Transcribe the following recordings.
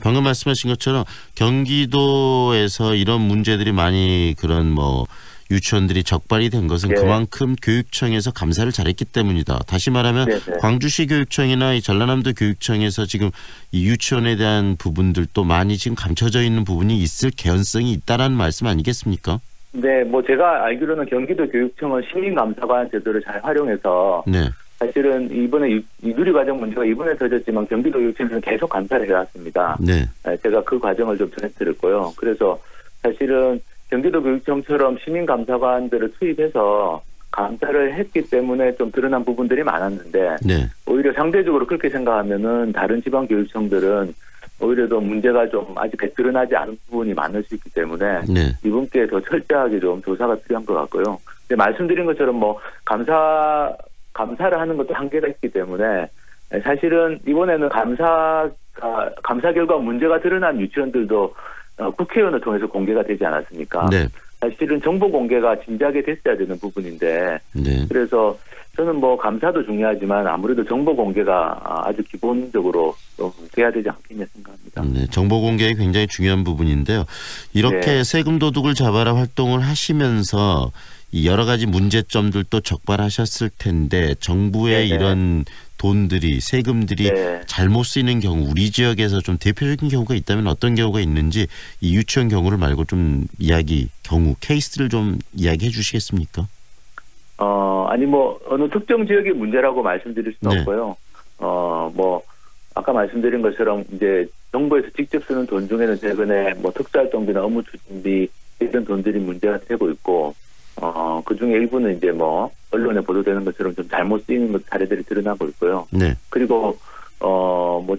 방금 말씀하신 것처럼 경기도에서 이런 문제들이 많이 그런 유치원들이 적발이 된 것은 네. 그만큼 교육청에서 감사를 잘했기 때문이다. 다시 말하면 네네. 광주시 교육청이나 이 전라남도 교육청에서 지금 이 유치원에 대한 부분들도 많이 지금 감춰져 있는 부분이 있을 개연성이 있다라는 말씀 아니겠습니까? 네, 제가 알기로는 경기도 교육청은 시민감사관 제도를 잘 활용해서 네. 사실은 이번에 이 누리과정 문제가 이번에 터졌지만 경기도 교육청에서는 계속 감사를 해왔습니다. 네. 제가 그 과정을 좀 전해드렸고요. 그래서 사실은 경기도 교육청처럼 시민감사관들을 투입해서 감사를 했기 때문에 좀 드러난 부분들이 많았는데 네. 오히려 상대적으로 그렇게 생각하면은 다른 지방 교육청들은 오히려 더 문제가 좀 아직 드러나지 않은 부분이 많을 수 있기 때문에 네. 이분께 더 철저하게 좀 조사가 필요한 것 같고요. 근데 말씀드린 것처럼 감사를 하는 것도 한계가 있기 때문에 사실은 이번에는 감사 결과 문제가 드러난 유치원들도 국회의원을 통해서 공개가 되지 않았습니까? 네. 사실은 정보 공개가 진작에 됐어야 되는 부분인데 네. 그래서 저는 감사도 중요하지만 아무래도 정보 공개가 아주 기본적으로 좀 돼야 되지 않겠냐 생각합니다. 네, 정보 공개가 굉장히 중요한 부분인데요. 이렇게 네. 세금 도둑을 잡아라 활동을 하시면서 이 여러 가지 문제점들도 적발하셨을 텐데 정부의 네네. 이런 돈들이 세금들이 네. 잘못 쓰이는 경우 우리 지역에서 좀 대표적인 경우가 있다면 어떤 경우가 있는지 이 유치원 경우를 말고 좀 케이스를 좀 이야기해 주시겠습니까? 아니 어느 특정 지역의 문제라고 말씀드릴 수는 네. 없고요. 아까 말씀드린 것처럼 이제 정부에서 직접 쓰는 돈 중에는 최근에 특수활동비나 업무 추진비 이런 돈들이 문제가 되고 있고 그 중에 일부는 이제 언론에 보도되는 것처럼 좀 잘못 쓰이는 사례들이 드러나고 있고요. 네. 그리고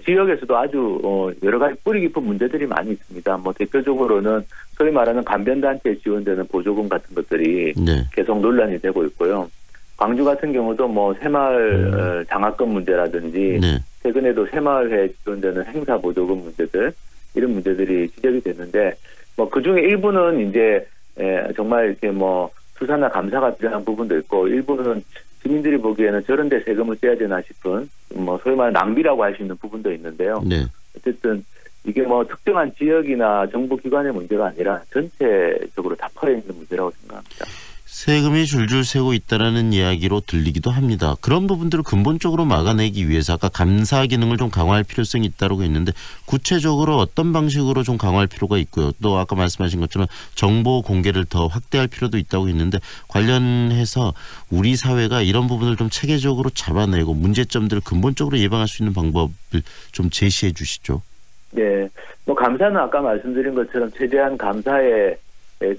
지역에서도 아주 여러 가지 뿌리 깊은 문제들이 많이 있습니다. 대표적으로는 소위 말하는 간변단체에 지원되는 보조금 같은 것들이 네. 계속 논란이 되고 있고요. 광주 같은 경우도 새마을 장학금 문제라든지 네. 최근에도 새마을회에 지원되는 행사 보조금 문제들 이런 문제들이 지적이 됐는데 그 중에 일부는 이제 정말 이렇게 수사나 감사가 필요한 부분도 있고 일부는 시민들이 보기에는 저런 데 세금을 써야 되나 싶은 소위 말하는 낭비라고 할 수 있는 부분도 있는데요. 네. 어쨌든 이게 특정한 지역이나 정부 기관의 문제가 아니라 전체적으로 다 퍼져 있는 문제라고 생각합니다. 세금이 줄줄 새고 있다라는 이야기로 들리기도 합니다. 그런 부분들을 근본적으로 막아내기 위해서 아까 감사 기능을 좀 강화할 필요성이 있다고 했는데 구체적으로 어떤 방식으로 좀 강화할 필요가 있고요. 또 아까 말씀하신 것처럼 정보 공개를 더 확대할 필요도 있다고 했는데 관련해서 우리 사회가 이런 부분을 좀 체계적으로 잡아내고 문제점들을 근본적으로 예방할 수 있는 방법을 좀 제시해 주시죠. 네. 감사는 아까 말씀드린 것처럼 최대한 감사의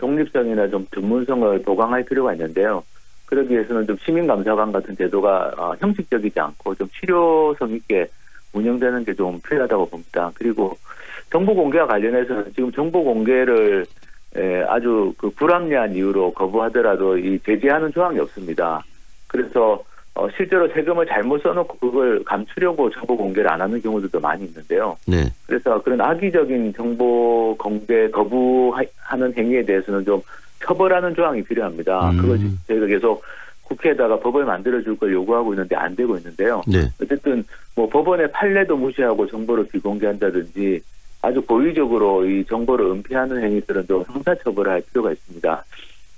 독립성이나 좀 전문성을 보강할 필요가 있는데요. 그러기 위해서는 좀 시민감사관 같은 제도가 형식적이지 않고 좀 실효성 있게 운영되는 게 좀 필요하다고 봅니다. 그리고 정보 공개와 관련해서는 지금 정보 공개를 아주 불합리한 이유로 거부하더라도 이 제재하는 조항이 없습니다. 그래서 실제로 세금을 잘못 써놓고 그걸 감추려고 정보 공개를 안 하는 경우들도 많이 있는데요. 네. 그래서 그런 악의적인 정보 공개 거부하는 행위에 대해서는 좀 처벌하는 조항이 필요합니다. 그걸 저희가 계속 국회에다가 법을 만들어줄 걸 요구하고 있는데 안 되고 있는데요. 네. 어쨌든 법원의 판례도 무시하고 정보를 비공개한다든지 아주 고의적으로 이 정보를 은폐하는 행위들은 좀 형사처벌을 할 필요가 있습니다.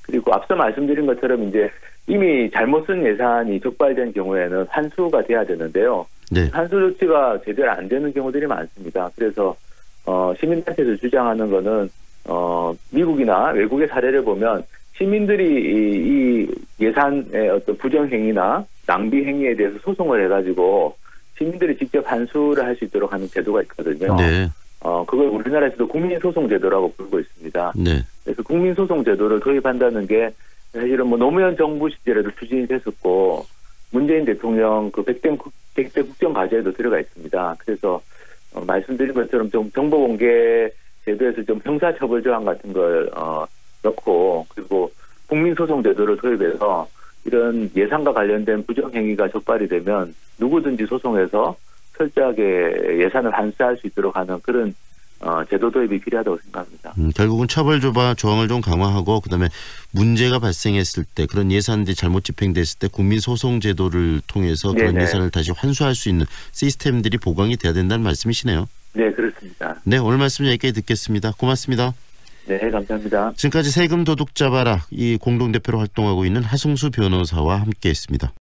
그리고 앞서 말씀드린 것처럼 이제 이미 잘못 쓴 예산이 적발된 경우에는 환수가 돼야 되는데요. 네. 환수 조치가 제대로 안 되는 경우들이 많습니다. 그래서 시민단체에서 주장하는 거는 미국이나 외국의 사례를 보면 시민들이 이 예산의 어떤 부정행위나 낭비 행위에 대해서 소송을 해가지고 시민들이 직접 환수를 할 수 있도록 하는 제도가 있거든요. 네. 그걸 우리나라에서도 국민소송제도라고 부르고 있습니다. 네. 그래서 국민소송제도를 도입한다는 게 사실은 노무현 정부 시절에도 추진이 됐었고 문재인 대통령 그 100대 국정과제에도 들어가 있습니다. 그래서 말씀드린 것처럼 좀 정보 공개 제도에서 좀 형사처벌 조항 같은 걸 넣고 그리고 국민소송제도를 도입해서 이런 예산과 관련된 부정행위가 적발이 되면 누구든지 소송해서 철저하게 예산을 환수할 수 있도록 하는 그런 제도 도입이 필요하다고 생각합니다. 결국은 처벌 조항을 좀 강화하고 그다음에 문제가 발생했을 때 그런 예산들이 잘못 집행됐을 때 국민소송제도를 통해서 그런 네네. 예산을 다시 환수할 수 있는 시스템들이 보강이 돼야 된다는 말씀이시네요. 네, 그렇습니다. 네, 오늘 말씀 여기까지 듣겠습니다. 고맙습니다. 네, 감사합니다. 지금까지 세금 도둑 잡아라 이 공동대표로 활동하고 있는 하승수 변호사와 함께했습니다.